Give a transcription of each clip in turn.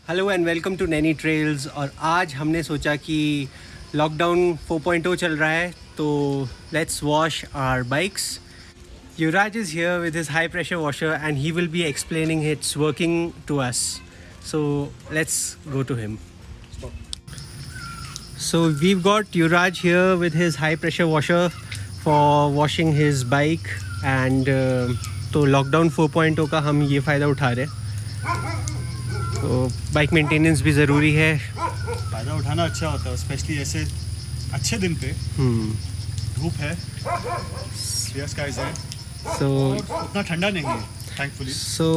Hello and welcome to Naini trails. और आज हमने सोचा कि लॉकडाउन 4.0 चल रहा है तो let's wash our bikes. Yuvraj is here with his high pressure washer and he will be explaining its working to us, so let's go to him. So we've got Yuvraj here with his high pressure washer for washing his bike and तो lockdown 4.0 का हम ये फ़ायदा उठा रहे हैं। तो bike maintenance भी ज़रूरी है। फ़ायदा उठाना अच्छा होता है, स्पेशली ऐसे अच्छे दिन पे। धूप है, क्लियर स्काइज है, So उतना ठंडा नहीं है thankfully. So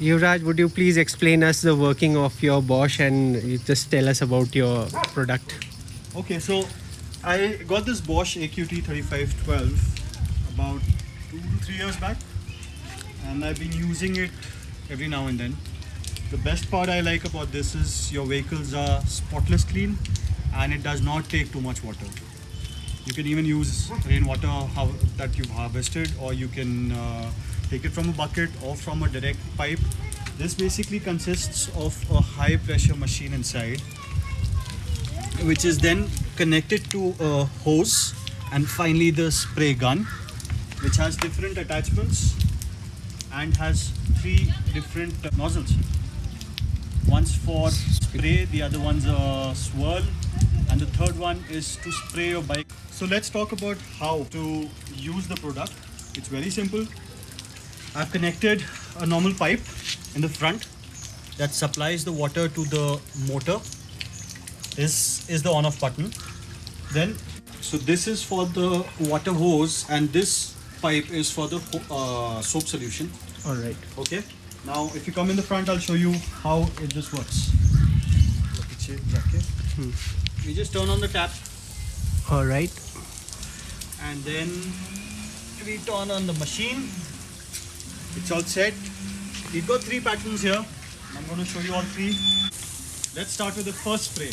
Yuvraj, would you please explain us the working of your Bosch and you just tell us about your product? Okay, so I got this Bosch AQT 3512 about 2 to 3 years back, and I've been using it every now and then. The best part I like about this is your vehicles are spotless clean and it does not take too much water. You can even use rainwater that you've harvested, or you can take it from a bucket or from a direct pipe. This basically consists of a high pressure machine inside, which is then connected to a hose, and finally the spray gun, which has different attachments and has 3 different nozzles. One's for spray, the other one's a swirl, and the third one is to spray your bike. So let's talk about how to use the product. It's very simple. I've connected a normal pipe in the front that supplies the water to the motor. This is the on-off button. Then, so this is for the water hose, and this pipe is for the soap solution. All right. Okay. Now, if you come in the front, I'll show you how this works. We just turn on the tap, All right. and then we turn on the machine. It's all set. We've got 3 patterns here. I'm going to show you all 3. Let's start with the first spray.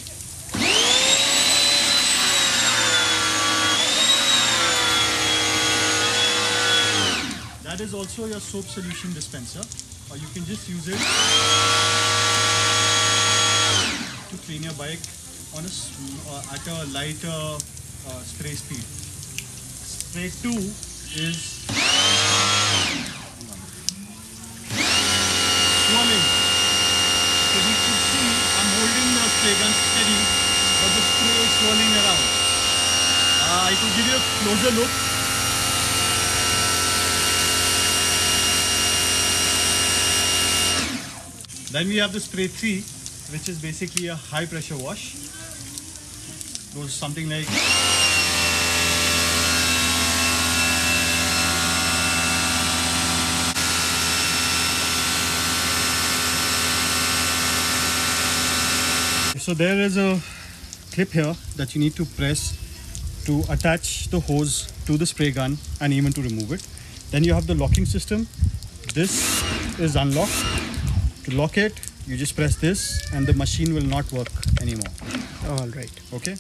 That is also your soap solution dispenser, or you can just use it to clean your bike on at a lighter spray speed. Spray 2 is swirling. So you can see I'm holding the spray gun steady, but the spray is swirling around. I could give you a closer look. Then we have the spray 3, which is basically a high pressure wash. Goes something like so. There is a clip here that you need to press to attach the hose to the spray gun and even to remove it. Then you have the locking system. This is unlocked. To lock it, you just press this and the machine will not work anymore. All right. Okay?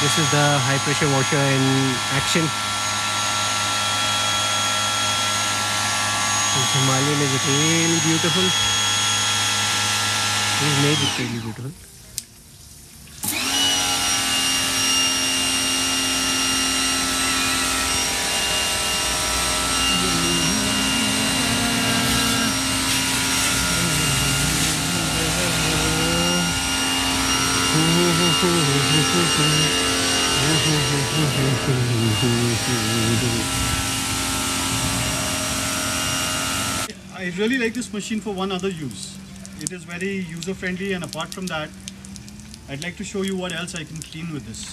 This is the high pressure washer in action. This Himalayan is really beautiful. He's made it really beautiful. I really like this machine for one other use. It is very user friendly, and apart from that, I'd like to show you what else I can clean with this.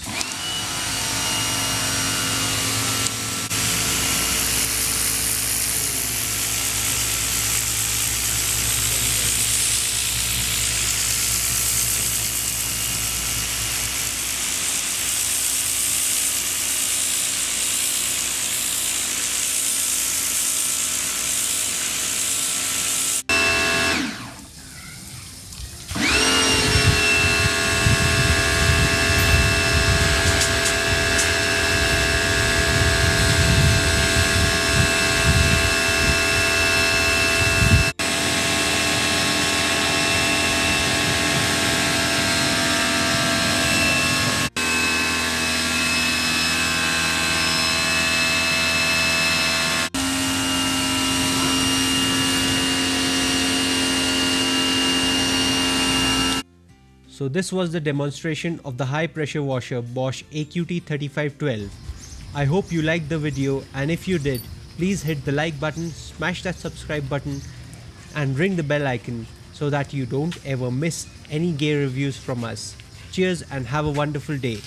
So this was the demonstration of the high pressure washer Bosch AQT 3512. I hope you liked the video, and if you did, please hit the like button, smash that subscribe button and ring the bell icon so that you don't ever miss any gear reviews from us. Cheers and have a wonderful day.